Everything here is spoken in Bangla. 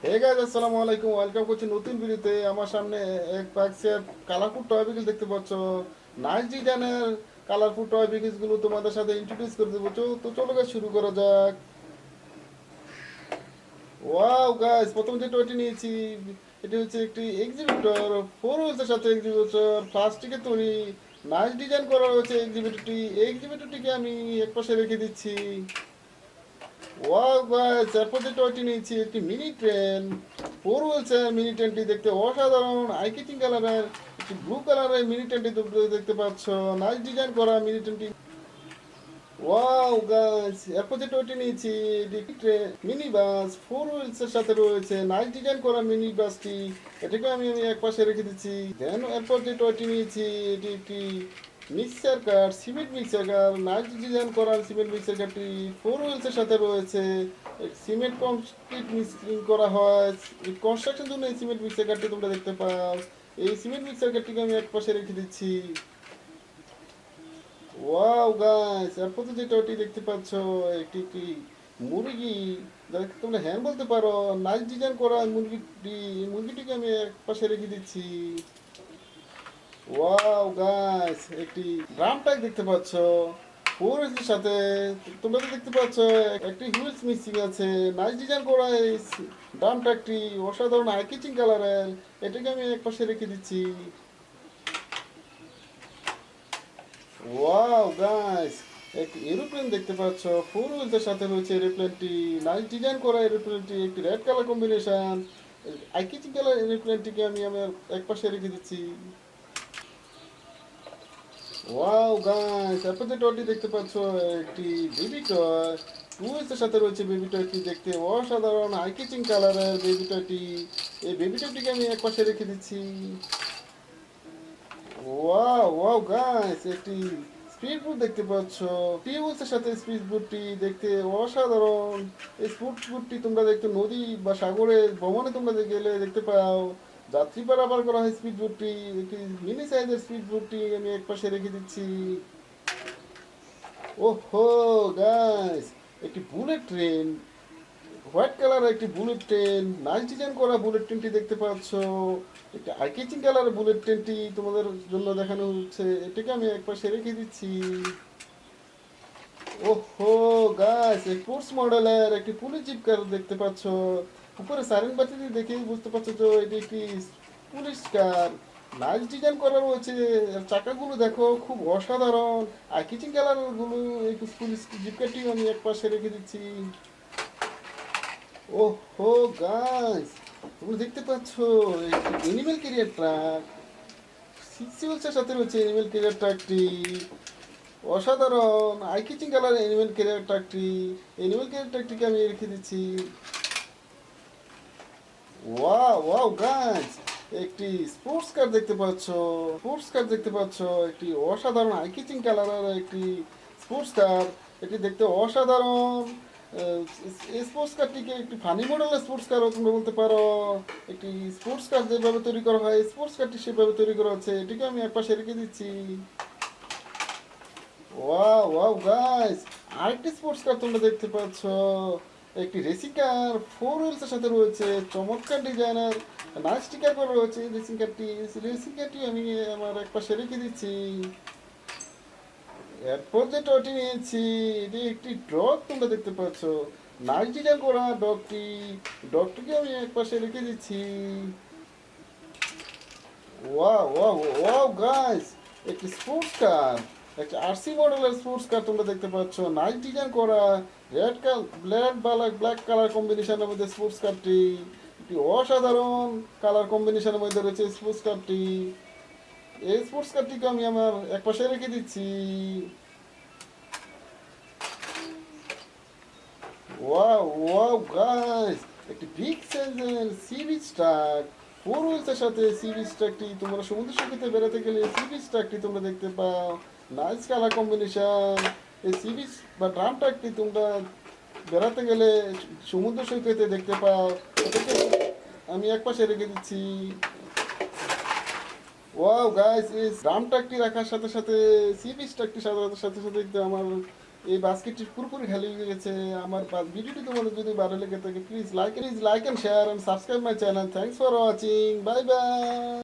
হে গাইস, আসসালামু আলাইকুম। ওয়েলকাম করছি নতুন ভিডিওতে। আমার সামনে এক পাক্সের কালারফুল টয় বিকেল দেখতে পাচ্ছ। নাইস ডিজাইনের কালারফুল টয় বিকেলস গুলো তোমাদের সাথে ইন্ট্রোডিউস করে দেবো। তো চলো গাইস, শুরু করা যাক। ওয়াও গাইস, প্রথম যে টয়টি নিয়েছি এটি হচ্ছে একটি এক্সিবিটর, ফোর হুইলসের সাথে এক্সিবিটর, প্লাস্টিকের তৈরি। নাইস ডিজাইন করা রয়েছে এক্সিবিটরটি। এক্সিবিটরটিকে আমি একপাশে রেখে দিচ্ছি। ওয়াও গাইস, এরপর যে টয়টি নিয়েছি একটি মিনি ট্রেন, ফোর হুইলসের মিনি ট্রেনটি দেখতে অসাধারণ আই ক্যাচিং কালারের। একটি ব্লু কালারের মিনি ট্রেনটি তোমরা দেখতে পাচ্ছ। নাইস ডিজাইন করা মিনি ট্রেনটি। ওয়াও গাইস, এরপর যে টয়টি নিয়েছি এটি মিনি বাস, ফোর হুইলসের সাথে রয়েছে। নাইস ডিজাইন করা মিনি বাসটি, এটাকে আমি এক পাশে রেখে দিচ্ছি। দেন এরপর যে টয়টি নিয়েছি এটি একটি মিক্সার কার, সিমেন্ট মিক্সার কার। নাইস ডিজাইন করা সিমেন্ট মিক্সার কারটি ফোর হুইলসের সাথে রয়েছে। সিমেন্ট কংক্রিট মিক্সিং করা হয়, কনস্ট্রাকশন জন্য এই সিমেন্ট মিক্সার কারটি তোমরা দেখতে পাও। এই সিমেন্ট মিক্সার কারটিকে আমি এক পাশে রেখে দিচ্ছি। ওয়াও গাইস, এরপর তো যেটা ওটি দেখতে পাচ্ছ একটি একটি মুরগি, যাকে তোমরা হ্যাঁ বলতে পারো। নাইস ডিজাইন করা মুরগিটি, এই মুরগিটিকে আমি এক পাশে রেখে দিচ্ছি। ওয়াও গাইস, একটি ড্রাম ট্যাগ দেখতে পাচ্ছ হুইলসের সাথে। তোমরা তো দেখতে পাচ্ছ একটি হুইলস মিসিং আছে। নাইস ডিজাইন করা এই ড্রাম ট্যাগটি অসাধারণ আই ক্যাচিং কালারের, এটাকে আমি এক পাশে রেখে দিচ্ছি। ওয়াও গাইস, একটি এরোপ্লেন দেখতে পাচ্ছ ফোর হুইলসের সাথে রয়েছে এরোপ্লেনটি। নাইস ডিজাইন করা এরোপ্লেনটি, একটি red colour combination. Eye catching colour এরোপ্লেনটিকে আমি আমার এক পাশে রেখে দিচ্ছি। ওয়াও গাইস, এরপর যে টয়টি দেখতে পাচ্ছ একটি বেবি টয়, টুইলসের সাথে রয়েছে বেবি টয়টি। দেখতে অসাধারণ আই ক্যাচিং কালারের বেবি টয়টি। এই বেবি টয়টিকে আমি এক পাশে রেখে দিচ্ছি। ওয়াও ওয়াও গাইস, একটি স্পিড বোট দেখতে পাচ্ছ টিউবসের সাথে। স্পিড বোটটি দেখতে অসাধারণ। এই স্পিড বোটটি তোমরা দেখতে নদী বা সাগরে ভ্রমণে তোমরা গেলে দেখতে পাও। যাত্রী পারাপার করা হয় স্পিড বোটটি। একটি মিনি সাইজের স্পিড বোটটি আমি এক পাশে রেখে দিচ্ছি। ওহো গাইস, একটি বুলেট ট্রেন, হোয়াইট কালার একটি বুলেট ট্রেন। নাইস ডিজাইন করা বুলেট ট্রেনটি দেখতে পাচ্ছ। একটি আই ক্যাচিং কালার বুলেট ট্রেনটি তোমাদের জন্য দেখানো হচ্ছে, এটাকে আমি এক পাশে রেখে দিচ্ছি। ওহো গাইস, স্পোর্টস মডেলের একটি পুলিশ জিপ কার দেখতে পাচ্ছ। উপরে সাইরেন বাতিটি দেখে বুঝতে পারছো যে এটি একটি পুলিশ কার। নাইস ডিজাইন করা রয়েছে। এর চাকাগুলো দেখো খুব অসাধারণ আই ক্যাচিং কালার গুলো। এই পুলিশ জিপ কারটি আমি এক পাশে রেখে দিচ্ছি। ওহো গাইস, তুমি দেখতে পাচ্ছ এনিমেল ক্যারিয়ার ট্রাক, সিক্স হুইলসের সাথে রয়েছে এনিমেল ক্যারিয়ার ট্রাকটি। অসাধারণ eye catching colour animal carrier ট্রাকটি। এনিমেল ক্যারিয়ার ট্রাকটিকে আমি রেখে দিচ্ছি। ওয়াও ওয়াও গাইস, একটি স্পোর্টস কার দেখতে পাচ্ছ। স্পোর্টস কার দেখতে পাচ্ছ একটি অসাধারণ আই ক্যাচিং কালারের একটি স্পোর্টস কার। এটি দেখতে অসাধারণ। স্পোর্টস কারটিকে একটি ফানি মডেলের স্পোর্টস কারও তোমরা বলতে পারো। একটি স্পোর্টস কার যেভাবে তৈরি করা হয় স্পোর্টস কারটি সেভাবে তৈরি করা হচ্ছে, এটিকে আমি একপাশে রেখে দিচ্ছি। ওয়াও ওয়াও গাইস, আরেকটি স্পোর্টস কার তোমরা দেখতে পাচ্ছ। একটি রেসিং কার ফোর হুইলসের সাথে রয়েছে, চমৎকার ডিজাইনের নাইস স্টিকার করা রয়েছে রেসিং কারটি। রেসিং কারটি আমি আমার একপাশে রেখে দিচ্ছি। এরপর যে টয়টি নিয়েছি এটি একটি ডগ তোমরা দেখতে পাচ্ছ। নাইস ডিজাইন করা ডগটি, ডগটিকে আমি একপাশে রেখে দিচ্ছি। ওয়াও ওয়াও ওয়াও গাইস, একটি স্পোর্টস কার, একটি আরসি মডেলের স্পোর্টস কার তোমরা দেখতে পাচ্ছ। নাইস ডিজাইন করা রেড কালার ব্ল্যাক কালার কম্বিনেশনের মধ্যে স্পোর্টস কারটি। একটি অসাধারণ কালার কম্বিনেশনের মধ্যে রয়েছে স্পোর্টস কারটি। এই স্পোর্টস কারটিকে আমি আমার একপাশে রেখে দিচ্ছি। ওয়াও ওয়াও গাইস, একটি বিগ সাইজের সি বিচ ট্রাক, ফোর হুইলসের সাথে সি বিচ ট্রাকটি। তোমরা সমুদ্র সৈকতে বেড়াতে গেলে সি বিচ ট্রাকটি তোমরা দেখতে পাও। Nice colour combination. এই সি বিচ বা ড্রাম ট্রাকটি তোমরা বেড়াতে গেলে সমুদ্র সৈকতে দেখতে পাও, এটাকে আমি একপাশে রেখে দিচ্ছি। ওয়াও গাইস, এই ড্রাম ট্রাকটি রাখার সাথে সাথে সি বিচ ট্রাকটি সাথে সাথে দেখতে আমার এই বাস্কেটটি পুরোপুরি খালি হয়ে গেছে। আমার ভিডিওটি তোমাদের যদি ভালো লেগে থাকে please like and share and subscribe my channel. Thanks for watching, bye by.